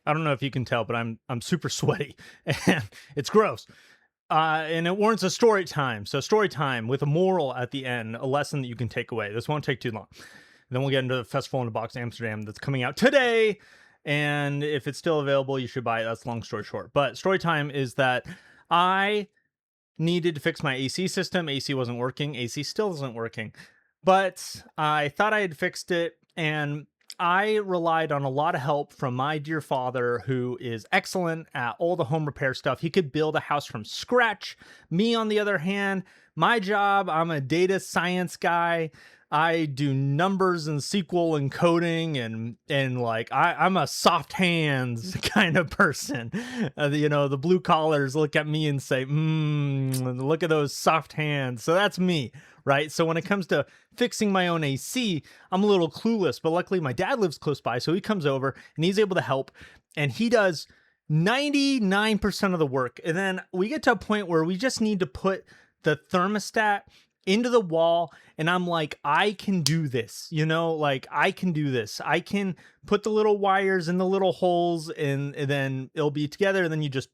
I don't know if you can tell, but I'm super sweaty and it's gross. And it warrants a story time. So story time with a moral at the end, a lesson that you can take away. This won't take too long. Then we'll get into the Festival in a Box Amsterdam that's coming out today. And if it's still available, you should buy it. That's long story short. But story time is that I needed to fix my AC system. AC wasn't working. AC still isn't working. But I thought I had fixed it, and I relied on a lot of help from my dear father, who is excellent at all the home repair stuff. He could build a house from scratch. Me, on the other hand, my job, I'm a data science guy. I do numbers and SQL and coding, and like I'm a soft hands kind of person. The blue collars look at me and say, look at those soft hands. So that's me, right? So when it comes to fixing my own AC, I'm a little clueless, but luckily my dad lives close by, so he comes over and he's able to help, and he does 99% of the work. And then we get to a point where we just need to put the thermostat into the wall, and I'm like, I can do this, like I can do this. I can put the little wires in the little holes, and then it'll be together, and then you just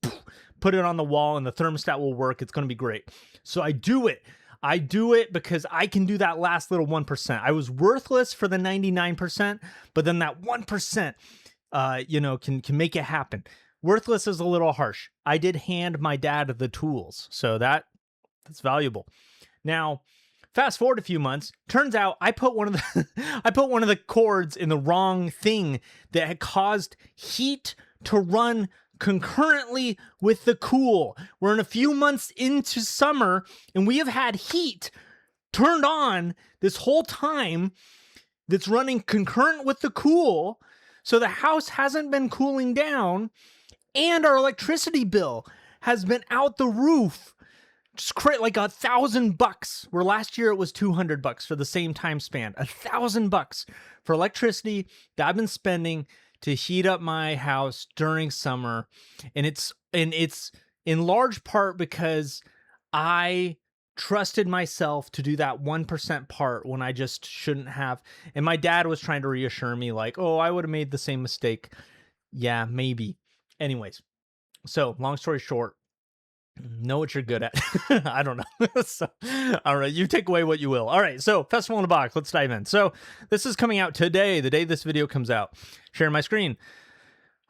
put it on the wall and the thermostat will work. It's going to be great. So I do it. I do it because I can do that last little 1%. I was worthless for the 99%, but then that 1%, can make it happen. Worthless is a little harsh. I did hand my dad the tools, so that's valuable. Now, fast forward a few months, turns out I put one of the cords in the wrong thing that had caused heat to run concurrently with the cool. We're in a few months into summer, and we have had heat turned on this whole time that's running concurrent with the cool. So the house hasn't been cooling down, and our electricity bill has been out the roof. Just like $1,000, where last year it was $200 for the same time span. $1,000 for electricity that I've been spending to heat up my house during summer. And it's in large part because I trusted myself to do that 1% part when I just shouldn't have. And my dad was trying to reassure me, like, oh, I would have made the same mistake. Yeah, maybe. Anyways, so long story short, know what you're good at. I don't know. So, all right, you take away what you will. All right, so Festival in a Box, let's dive in. So this is coming out today, the day this video comes out. Sharing my screen.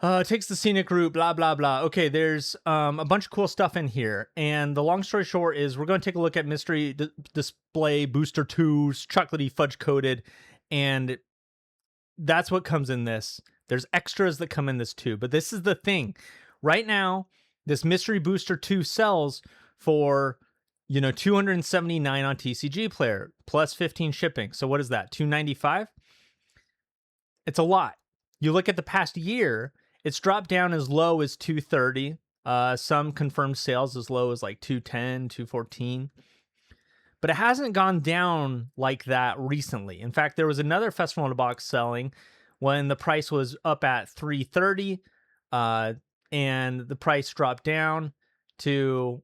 Takes the scenic route, blah, blah, blah. Okay, there's a bunch of cool stuff in here. And the long story short is we're going to take a look at Mystery Display Booster 2's chocolatey fudge coated. And that's what comes in this. There's extras that come in this too. But this is the thing. Right now, this Mystery Booster 2 sells for, $279 on TCG Player plus 15 shipping. So what is that? $295? It's a lot. You look at the past year, it's dropped down as low as $230. Some confirmed sales as low as like $210, $214. But it hasn't gone down like that recently. In fact, there was another Festival in a Box selling when the price was up at $330. And the price dropped down to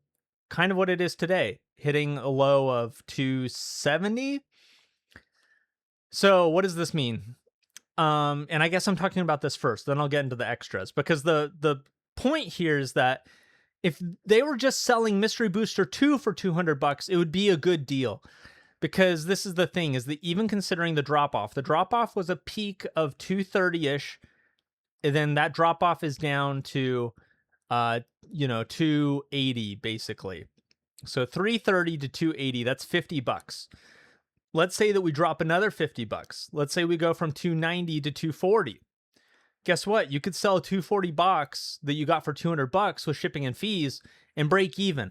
kind of what it is today, hitting a low of $270. So what does this mean? And I guess I'm talking about this first, then I'll get into the extras, because the point here is that if they were just selling Mystery Booster 2 for $200, it would be a good deal. Because this is the thing, is that even considering the drop-off was a peak of 230-ish. And then that drop off is down to, 280 basically. So 330 to 280, that's $50. Let's say that we drop another $50. Let's say we go from 290 to 240. Guess what? You could sell a 240 box that you got for $200 with shipping and fees and break even.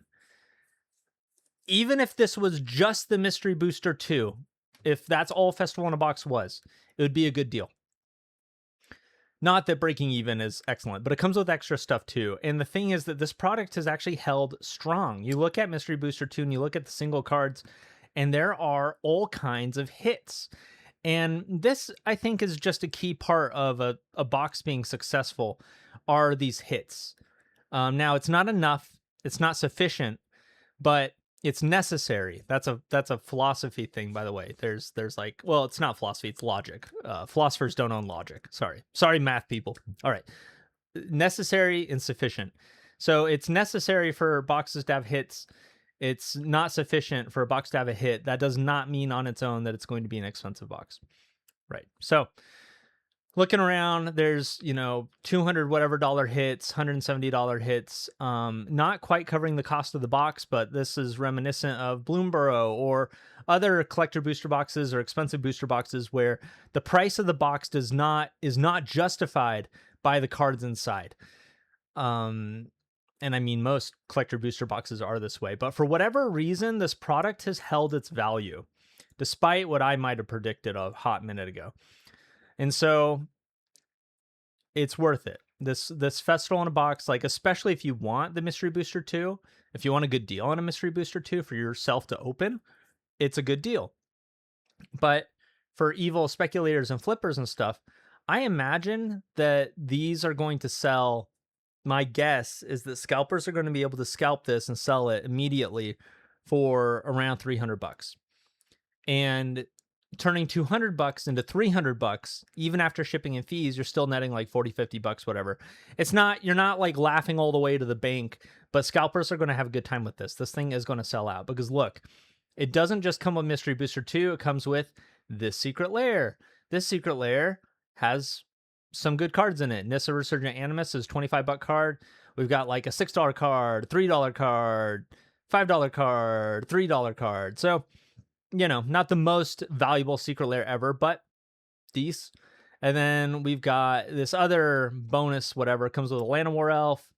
Even if this was just the Mystery Booster 2, if that's all Festival in a Box was, it would be a good deal. Not that breaking even is excellent, but it comes with extra stuff too. And the thing is that this product has actually held strong. You look at Mystery Booster 2 and you look at the single cards, and there are all kinds of hits. And this, I think, is just a key part of a box being successful, are these hits. Now, it's not enough. It's not sufficient, but it's necessary. That's a philosophy thing, by the way. There's like, well, it's not philosophy, it's logic. Philosophers don't own logic. Sorry, math people. All right. necessary and sufficient. So it's necessary for boxes to have hits. It's not sufficient for a box to have a hit. That does not mean on its own that it's going to be an expensive box. Right. So looking around, there's, 200 whatever dollar hits, $170 hits, not quite covering the cost of the box, but this is reminiscent of Bloomborough or other collector booster boxes or expensive booster boxes where the price of the box is not justified by the cards inside. And I mean, most collector booster boxes are this way, but for whatever reason, this product has held its value, despite what I might have predicted a hot minute ago. And so it's worth it. This festival in a box, like, especially if you want the mystery booster 2, if you want a good deal on a mystery booster 2 for yourself to open, it's a good deal. But for evil speculators and flippers and stuff, I imagine that these are going to sell. My guess is that scalpers are going to be able to scalp this and sell it immediately for around $300. And turning $200 into $300, even after shipping and fees, you're still netting like $40-$50, whatever. You're not like laughing all the way to the bank, but scalpers are going to have a good time with this. This thing is going to sell out because look, it doesn't just come with Mystery Booster 2, it comes with this secret lair. This secret lair has some good cards in it. Nissa Resurgent Animus is $25 card. We've got like a $6 card, $3 card, $5 card, $3 card. So, not the most valuable secret lair ever, but decent. And then we've got this other bonus, whatever. It comes with a Land of War Elf,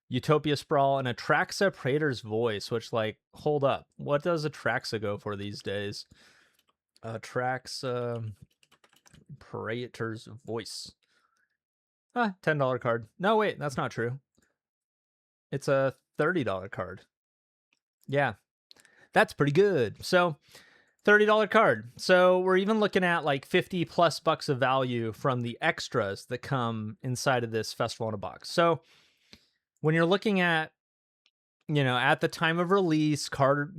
Utopia Sprawl, and Atraxa Praetor's Voice, which, like, hold up. What does Atraxa go for these days? Atraxa Praetor's Voice. $10 card. No, wait, that's not true. It's a $30 card. Yeah, that's pretty good. So, $30 card. So we're even looking at like $50+ of value from the extras that come inside of this festival in a box. So when you're looking at, at the time of release, card,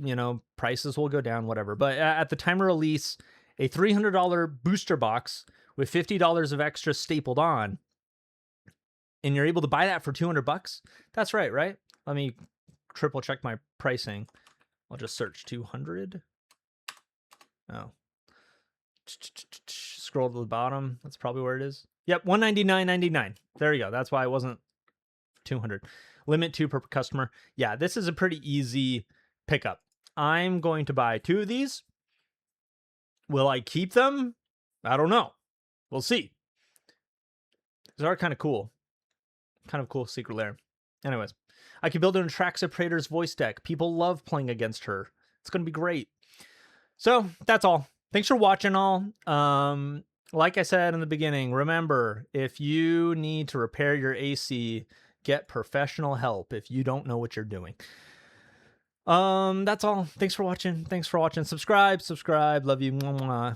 prices will go down, whatever. But at the time of release, a $300 booster box with $50 of extra stapled on, and you're able to buy that for $200. That's right? Let me triple check my pricing. I'll just search 200. Oh, scroll to the bottom. That's probably where it is. Yep, $199.99. There you go. That's why it wasn't 200. Limit 2 per customer. Yeah, this is a pretty easy pickup. I'm going to buy 2 of these. Will I keep them? I don't know. We'll see. These are kind of cool. Kind of cool secret lair. Anyways, I can build an Atraxa Praetor's Voice deck. People love playing against her. It's going to be great. So that's all. Thanks for watching all. Like I said in the beginning, remember, if you need to repair your AC, get professional help if you don't know what you're doing. That's all. Thanks for watching. Subscribe. Love you. Mwah, mwah.